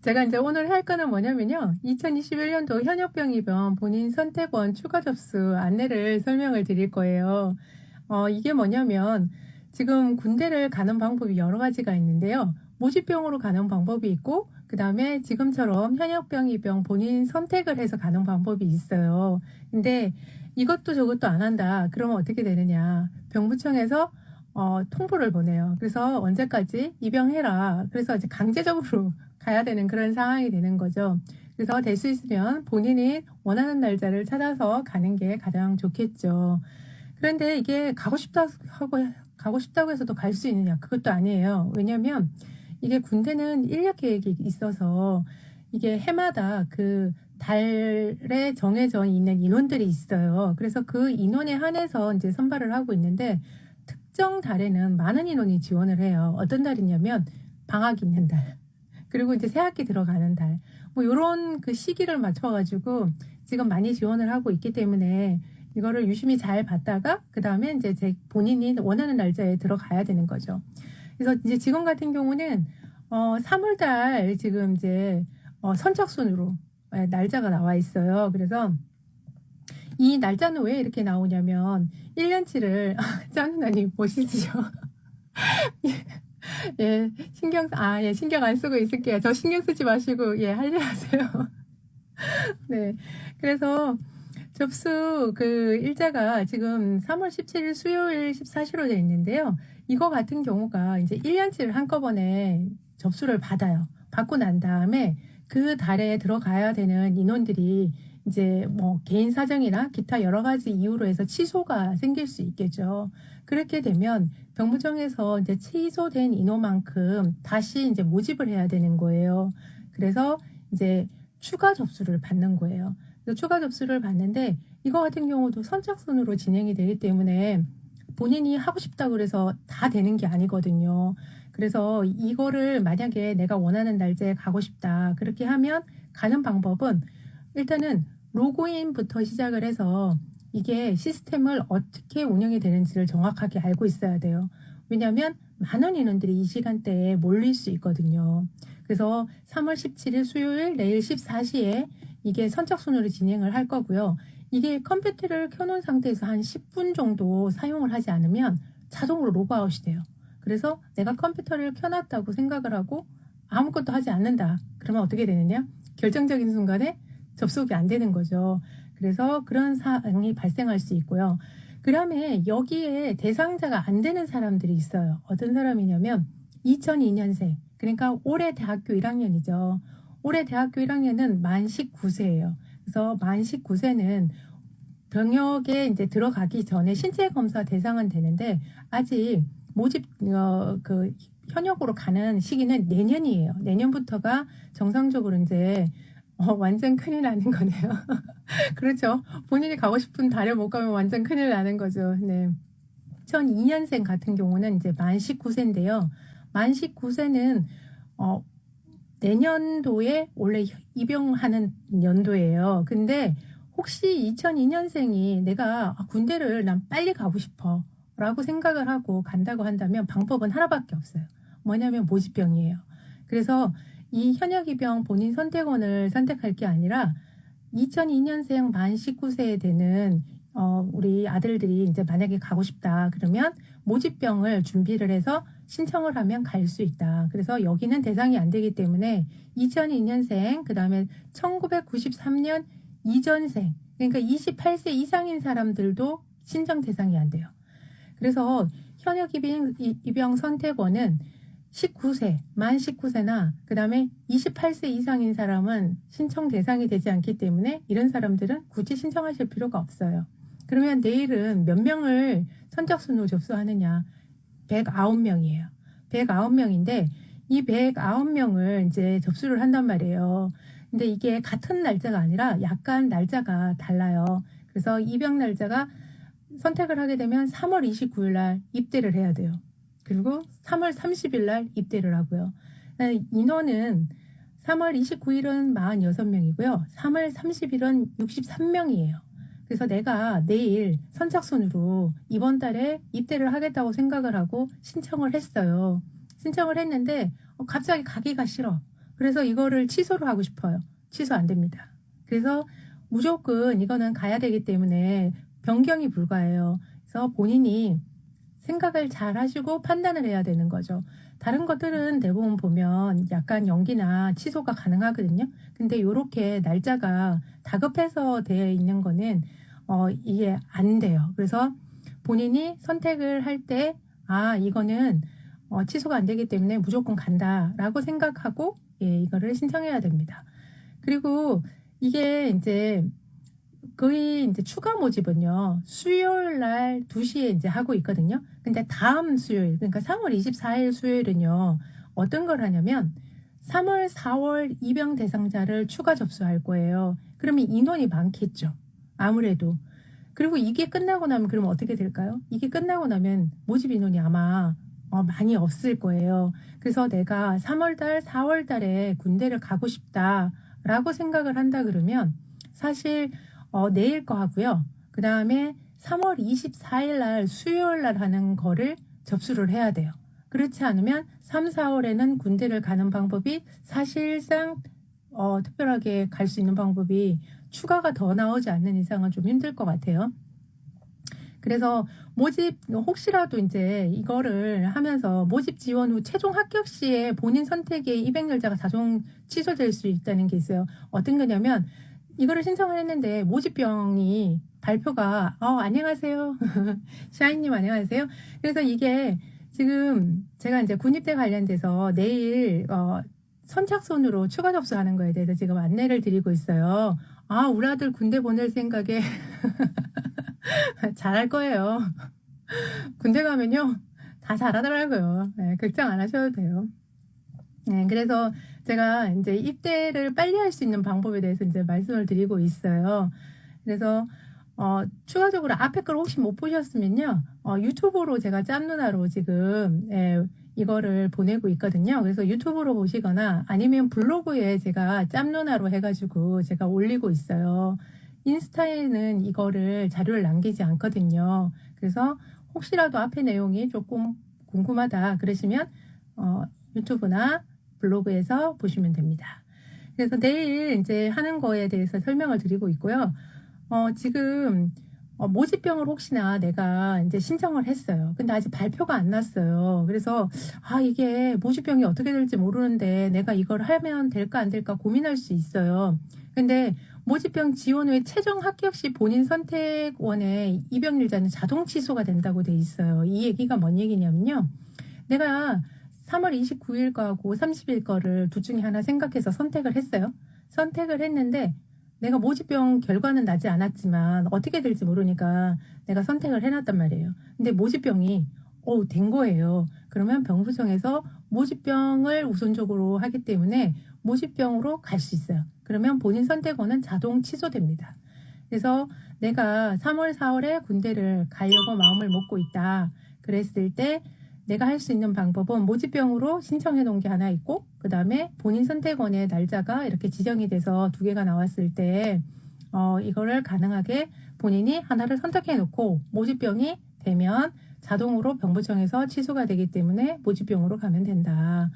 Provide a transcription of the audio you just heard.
제가 이제 오늘 할 거는 뭐냐면요. 2021년도 현역병입원 본인 선택원 추가 접수 안내를 설명을 드릴 거예요. 이게 뭐냐면 지금 군대를 가는 방법이 여러 가지가 있는데요. 모집병으로 가는 방법이 있고 그다음에 지금처럼 현역병입원 본인 선택을 해서 가는 방법이 있어요. 근데 이것도 저것도 안 한다. 그러면 어떻게 되느냐. 병무청에서 통보를 보내요. 그래서 언제까지 입영해라. 그래서 이제 강제적으로 가야 되는 그런 상황이 되는 거죠. 그래서 될 수 있으면 본인이 원하는 날짜를 찾아서 가는 게 가장 좋겠죠. 그런데 이게 가고 싶다고 해서도 갈 수 있느냐? 그것도 아니에요. 왜냐면 이게 군대는 인력 계획이 있어서 이게 해마다 그 달에 정해져 있는 인원들이 있어요. 그래서 그 인원에 한해서 이제 선발을 하고 있는데 특정 달에는 많은 인원이 지원을 해요. 어떤 달이냐면 방학 있는 달. 그리고 이제 새학기 들어가는 달. 뭐 요런 그 시기를 맞춰가지고 지금 많이 지원을 하고 있기 때문에 이거를 유심히 잘 봤다가 그 다음에 이제 제 본인이 원하는 날짜에 들어가야 되는 거죠. 그래서 이제 지금 같은 경우는 3월 달 지금 이제 선착순으로 날짜가 나와 있어요. 그래서 이 날짜는 왜 이렇게 나오냐면 1년치를 짠누나님 보시죠. 예, 신경 안 쓰고 있을게요. 저 신경 쓰지 마시고, 예, 할 일 하세요. 네. 그래서 접수 그 일자가 지금 3월 17일 수요일 14시로 되어 있는데요. 이거 같은 경우가 이제 1년치를 한꺼번에 접수를 받아요. 받고 난 다음에 그 달에 들어가야 되는 인원들이 이제 뭐 개인 사정이나 기타 여러 가지 이유로 해서 취소가 생길 수 있겠죠. 그렇게 되면 병무청에서 이제 취소된 인원만큼 다시 이제 모집을 해야 되는 거예요. 그래서 이제 추가 접수를 받는 거예요. 그래서 추가 접수를 받는데 이거 같은 경우도 선착순으로 진행이 되기 때문에 본인이 하고 싶다고 그래서 다 되는 게 아니거든요. 그래서 이거를 만약에 내가 원하는 날짜에 가고 싶다. 그렇게 하면 가는 방법은 일단은 로그인부터 시작을 해서 이게 시스템을 어떻게 운영이 되는지를 정확하게 알고 있어야 돼요. 왜냐하면 많은 인원들이 이 시간대에 몰릴 수 있거든요. 그래서 3월 17일 수요일 내일 14시에 이게 선착순으로 진행을 할 거고요. 이게 컴퓨터를 켜놓은 상태에서 한 10분 정도 사용을 하지 않으면 자동으로 로그아웃이 돼요. 그래서 내가 컴퓨터를 켜놨다고 생각을 하고 아무것도 하지 않는다. 그러면 어떻게 되느냐? 결정적인 순간에 접속이 안 되는 거죠. 그래서 그런 사항이 발생할 수 있고요. 그 다음에 여기에 대상자가 안 되는 사람들이 있어요. 어떤 사람이냐면 2002년생, 그러니까 올해 대학교 1학년이죠. 올해 대학교 1학년은 만 19세예요. 그래서 만 19세는 병역에 이제 들어가기 전에 신체 검사 대상은 되는데 아직 모집 그 현역으로 가는 시기는 내년이에요. 내년부터가 정상적으로 이제 완전 큰일 나는 거네요. 그렇죠. 본인이 가고 싶은 달에 못 가면 완전 큰일 나는 거죠. 네. 2002년생 같은 경우는 이제 만 19세인데요. 만 19세는 내년도에 원래 입영하는 연도예요. 근데 혹시 2002년생이 내가 군대를 난 빨리 가고 싶어 라고 생각을 하고 간다고 한다면 방법은 하나밖에 없어요. 뭐냐면 모집병이에요. 그래서 이 현역입영 본인 선택원을 선택할 게 아니라 2002년생 만 19세에 되는 우리 아들들이 이제 만약에 가고 싶다 그러면 모집병을 준비를 해서 신청을 하면 갈 수 있다. 그래서 여기는 대상이 안 되기 때문에 2002년생 그다음에 1993년 이전생 그러니까 28세 이상인 사람들도 신청 대상이 안 돼요. 그래서 현역 입영 선택원은 19세, 만 19세나 그 다음에 28세 이상인 사람은 신청 대상이 되지 않기 때문에 이런 사람들은 굳이 신청하실 필요가 없어요. 그러면 내일은 몇 명을 선착순으로 접수하느냐? 109명이에요. 109명인데 이 109명을 이제 접수를 한단 말이에요. 근데 이게 같은 날짜가 아니라 약간 날짜가 달라요. 그래서 입영 날짜가 선택을 하게 되면 3월 29일 날 입대를 해야 돼요. 그리고 3월 30일 날 입대를 하고요. 인원은 3월 29일은 46명이고요. 3월 30일은 63명이에요. 그래서 내가 내일 선착순으로 이번 달에 입대를 하겠다고 생각을 하고 신청을 했어요. 신청을 했는데 갑자기 가기가 싫어. 그래서 이거를 취소를 하고 싶어요. 취소 안 됩니다. 그래서 무조건 이거는 가야 되기 때문에 변경이 불가해요. 그래서 본인이 생각을 잘 하시고 판단을 해야 되는 거죠. 다른 것들은 대부분 보면 약간 연기나 취소가 가능하거든요. 근데 이렇게 날짜가 다급해서 되어 있는 거는 이게 안 돼요. 그래서 본인이 선택을 할 때 이거는 취소가 안 되기 때문에 무조건 간다라고 생각하고 이거를 신청해야 됩니다. 그리고 이게 이제 거의 이제 추가 모집은요, 수요일 날 2시에 이제 하고 있거든요. 근데 다음 수요일, 그러니까 3월 24일 수요일은요, 어떤 걸 하냐면, 3월, 4월 입영 대상자를 추가 접수할 거예요. 그러면 인원이 많겠죠. 아무래도. 그리고 이게 끝나고 나면 그러면 어떻게 될까요? 이게 끝나고 나면 모집 인원이 아마 많이 없을 거예요. 그래서 내가 3월달, 4월달에 군대를 가고 싶다라고 생각을 한다 그러면 사실 내일 거 하고요. 그 다음에 3월 24일 날 수요일 날 하는 거를 접수를 해야 돼요. 그렇지 않으면 3, 4월에는 군대를 가는 방법이 사실상 특별하게 갈 수 있는 방법이 추가가 더 나오지 않는 이상은 좀 힘들 것 같아요. 그래서 모집 혹시라도 이제 이거를 하면서 모집 지원 후 최종 합격 시에 본인 선택의 200열자가 자동 취소될 수 있다는 게 있어요. 어떤 거냐면 이거를 신청을 했는데 모집병이 발표가 안녕하세요. 샤이님 안녕하세요. 그래서 이게 지금 제가 이제 군입대 관련돼서 내일 선착순으로 추가 접수하는 거에 대해서 지금 안내를 드리고 있어요. 우리 아들 군대 보낼 생각에 잘할 거예요. 군대 가면요 다 잘하더라고요. 네, 걱정 안 하셔도 돼요. 네, 그래서 제가 이제 입대를 빨리 할 수 있는 방법에 대해서 이제 말씀을 드리고 있어요. 그래서 추가적으로 앞에 걸 혹시 못 보셨으면요, 유튜브로 제가 짬 누나로 지금 이거를 보내고 있거든요. 그래서 유튜브로 보시거나 아니면 블로그에 제가 짬 누나로 해가지고 제가 올리고 있어요. 인스타에는 이거를 자료를 남기지 않거든요. 그래서 혹시라도 앞에 내용이 조금 궁금하다 그러시면 유튜브나 블로그에서 보시면 됩니다. 그래서 내일 이제 하는 거에 대해서 설명을 드리고 있고요. 지금 모집병을 혹시나 내가 이제 신청을 했어요. 근데 아직 발표가 안 났어요. 그래서 이게 모집병이 어떻게 될지 모르는데 내가 이걸 하면 될까 안 될까 고민할 수 있어요. 근데 모집병 지원 후에 최종 합격 시 본인 선택원의 입영일자는 자동 취소가 된다고 돼 있어요. 이 얘기가 뭔 얘기냐면요, 내가 3월 29일 거하고 30일 거를 둘 중에 하나 생각해서 선택을 했어요. 선택을 했는데 내가 모집병 결과는 나지 않았지만 어떻게 될지 모르니까 내가 선택을 해놨단 말이에요. 근데 모집병이 된 거예요. 그러면 병부청에서 모집병을 우선적으로 하기 때문에 모집병으로 갈 수 있어요. 그러면 본인 선택원은 자동 취소됩니다. 그래서 내가 3월, 4월에 군대를 가려고 마음을 먹고 있다 그랬을 때 내가 할 수 있는 방법은 모집병으로 신청해 놓은 게 하나 있고, 그 다음에 본인 선택원의 날짜가 이렇게 지정이 돼서 2개가 나왔을 때 이거를 가능하게 본인이 하나를 선택해 놓고 모집병이 되면 자동으로 병부청에서 취소가 되기 때문에 모집병으로 가면 된다.